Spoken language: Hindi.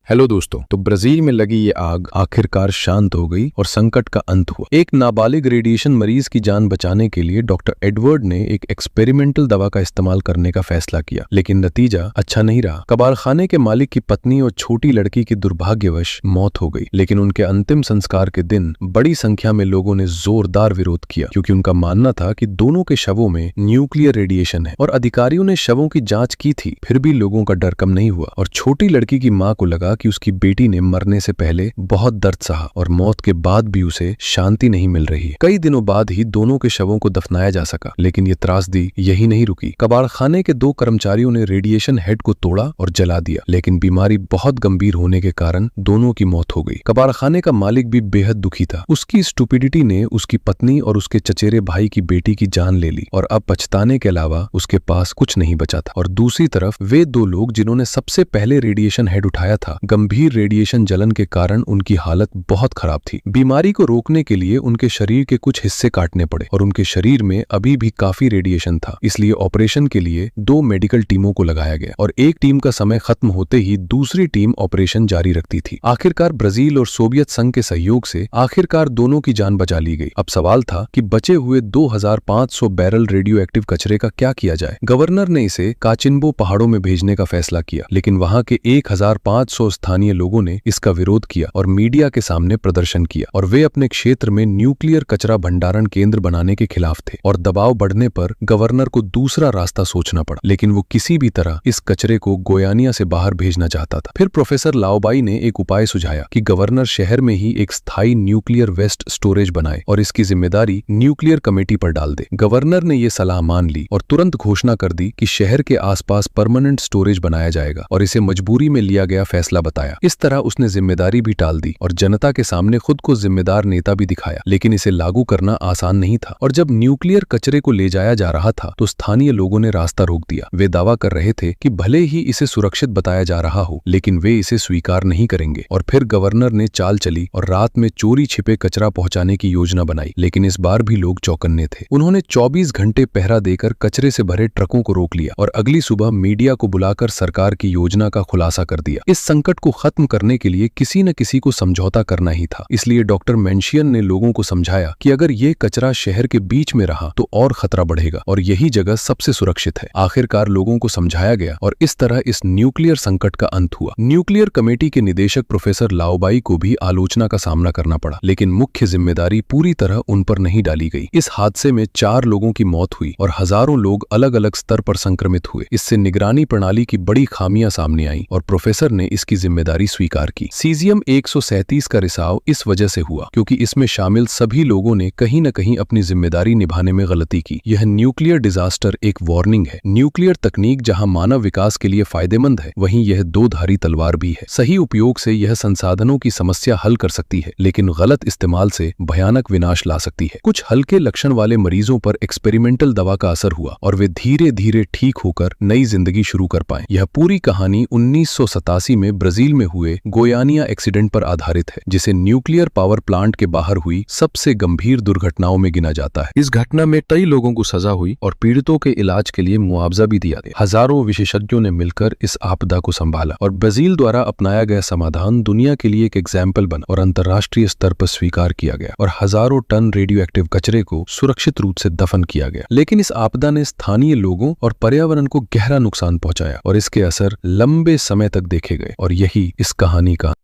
हेलो दोस्तों। तो ब्राजील में लगी ये आग आखिरकार शांत हो गई और संकट का अंत हुआ। एक नाबालिग रेडिएशन मरीज की जान बचाने के लिए डॉक्टर एडवर्ड ने एक एक्सपेरिमेंटल दवा का इस्तेमाल करने का फैसला किया, लेकिन नतीजा अच्छा नहीं रहा। कबाड़खाने के मालिक की पत्नी और छोटी लड़की की दुर्भाग्यवश मौत हो गई, लेकिन उनके अंतिम संस्कार के दिन बड़ी संख्या में लोगों ने जोरदार विरोध किया, क्योंकि उनका मानना था कि दोनों के शवों में न्यूक्लियर रेडिएशन है। और अधिकारियों ने शवों की जांच की थी, फिर भी लोगों का डर कम नहीं हुआ। और छोटी लड़की की मां को लगा कि उसकी बेटी ने मरने से पहले बहुत दर्द सहा और मौत के बाद भी उसे शांति नहीं मिल रही है। कई दिनों बाद ही दोनों के शवों को दफनाया जा सका, लेकिन ये त्रासदी यही नहीं रुकी। कबाड़खाने के 2 कर्मचारियों ने रेडिएशन हेड को तोड़ा और जला दिया, लेकिन बीमारी बहुत गंभीर होने के कारण दोनों की मौत हो गई। कबाड़खाने का मालिक भी बेहद दुखी था। उसकी स्टुपिडिटी ने उसकी पत्नी और उसके चचेरे भाई की बेटी की जान ले ली और अब पछताने के अलावा उसके पास कुछ नहीं बचा था। और दूसरी तरफ वे 2 लोग जिन्होंने सबसे पहले रेडिएशन हेड उठाया था, गंभीर रेडिएशन जलन के कारण उनकी हालत बहुत खराब थी। बीमारी को रोकने के लिए उनके शरीर के कुछ हिस्से काटने पड़े और उनके शरीर में अभी भी काफी रेडिएशन था, इसलिए ऑपरेशन के लिए 2 मेडिकल टीमों को लगाया गया और एक टीम का समय खत्म होते ही दूसरी टीम ऑपरेशन जारी रखती थी। आखिरकार ब्राजील और सोवियत संघ के सहयोग से आखिरकार दोनों की जान बचा ली गई। अब सवाल था कि बचे हुए 2500 बैरल रेडियो एक्टिव कचरे का क्या किया जाए। गवर्नर ने इसे काचिंबो पहाड़ों में भेजने का फैसला किया, लेकिन वहां के 1500 स्थानीय लोगों ने इसका विरोध किया और मीडिया के सामने प्रदर्शन किया, और वे अपने क्षेत्र में न्यूक्लियर कचरा भंडारण केंद्र बनाने के खिलाफ थे। और दबाव बढ़ने पर गवर्नर को दूसरा रास्ता सोचना पड़ा, लेकिन वो किसी भी तरह इस कचरे को गोयानिया से बाहर भेजना चाहता था। फिर प्रोफेसर लाओबाई ने एक उपाय सुझाया कि गवर्नर शहर में ही एक स्थायी न्यूक्लियर वेस्ट स्टोरेज बनाए और इसकी जिम्मेदारी न्यूक्लियर कमेटी पर डाल दे। गवर्नर ने यह सलाह मान ली और तुरंत घोषणा कर दी कि शहर के आसपास परमानेंट स्टोरेज बनाया जाएगा, और इसे मजबूरी में लिया गया फैसला बताया। इस तरह उसने जिम्मेदारी भी टाल दी और जनता के सामने खुद को जिम्मेदार नेता भी दिखाया, लेकिन इसे लागू करना आसान नहीं था। और जब न्यूक्लियर कचरे को ले जाया जा रहा था तो स्थानीय लोगों ने रास्ता रोक दिया। वे दावा कर रहे थे कि भले ही इसे सुरक्षित बताया जा रहा हो, लेकिन वे इसे स्वीकार नहीं करेंगे। और फिर गवर्नर ने चाल चली और रात में चोरी छिपे कचरा पहुंचाने की योजना बनाई, लेकिन इस बार भी लोग चौकन्ने थे। उन्होंने 24 घंटे पहरा देकर कचरे से भरे ट्रकों को रोक लिया और अगली सुबह मीडिया को बुलाकर सरकार की योजना का खुलासा कर दिया। इस संकट को खत्म करने के लिए किसी न किसी को समझौता करना ही था, इसलिए डॉक्टर मेंशियन ने लोगों को समझाया कि अगर ये कचरा शहर के बीच में रहा तो और खतरा बढ़ेगा और यही जगह सबसे सुरक्षित है। आखिरकार लोगों को समझाया गया और इस तरह इस न्यूक्लियर संकट का अंत हुआ। न्यूक्लियर कमेटी के निदेशक प्रोफेसर लाओबाई को भी आलोचना का सामना करना पड़ा, लेकिन मुख्य जिम्मेदारी पूरी तरह उन पर नहीं डाली गई। इस हादसे में 4 लोगों की मौत हुई और हजारों लोग अलग अलग स्तर पर संक्रमित हुए। इससे निगरानी प्रणाली की बड़ी खामियां सामने आई और प्रोफेसर ने इसकी जिम्मेदारी स्वीकार की। सीजियम 137 का रिसाव इस वजह से हुआ क्योंकि इसमें शामिल सभी लोगों ने कहीं न कहीं अपनी जिम्मेदारी निभाने में गलती की। यह न्यूक्लियर डिजास्टर एक वार्निंग है। न्यूक्लियर तकनीक जहां मानव विकास के लिए फायदेमंद है, वहीं यह 2-धारी तलवार भी है। सही उपयोग से यह संसाधनों की समस्या हल कर सकती है, लेकिन गलत इस्तेमाल से भयानक विनाश ला सकती है। कुछ हल्के लक्षण वाले मरीजों पर एक्सपेरिमेंटल दवा का असर हुआ और वे धीरे धीरे ठीक होकर नई जिंदगी शुरू कर पाए। यह पूरी कहानी 1987 में ब्राजील में हुए गोयानिया एक्सीडेंट पर आधारित है, जिसे न्यूक्लियर पावर प्लांट के बाहर हुई सबसे गंभीर दुर्घटनाओं में गिना जाता है। इस घटना में कई लोगों को सजा हुई और पीड़ितों के इलाज के लिए मुआवजा भी दिया गया। हजारों विशेषज्ञों ने मिलकर इस आपदा को संभाला और ब्राजील द्वारा अपनाया गया समाधान दुनिया के लिए एक एग्जाम्पल बना और अंतर्राष्ट्रीय स्तर पर स्वीकार किया गया और हजारों टन रेडियो एक्टिव कचरे को सुरक्षित रूप से दफन किया गया। लेकिन इस आपदा ने स्थानीय लोगों और पर्यावरण को गहरा नुकसान पहुंचाया और इसके असर लंबे समय तक देखे गए और यही इस कहानी का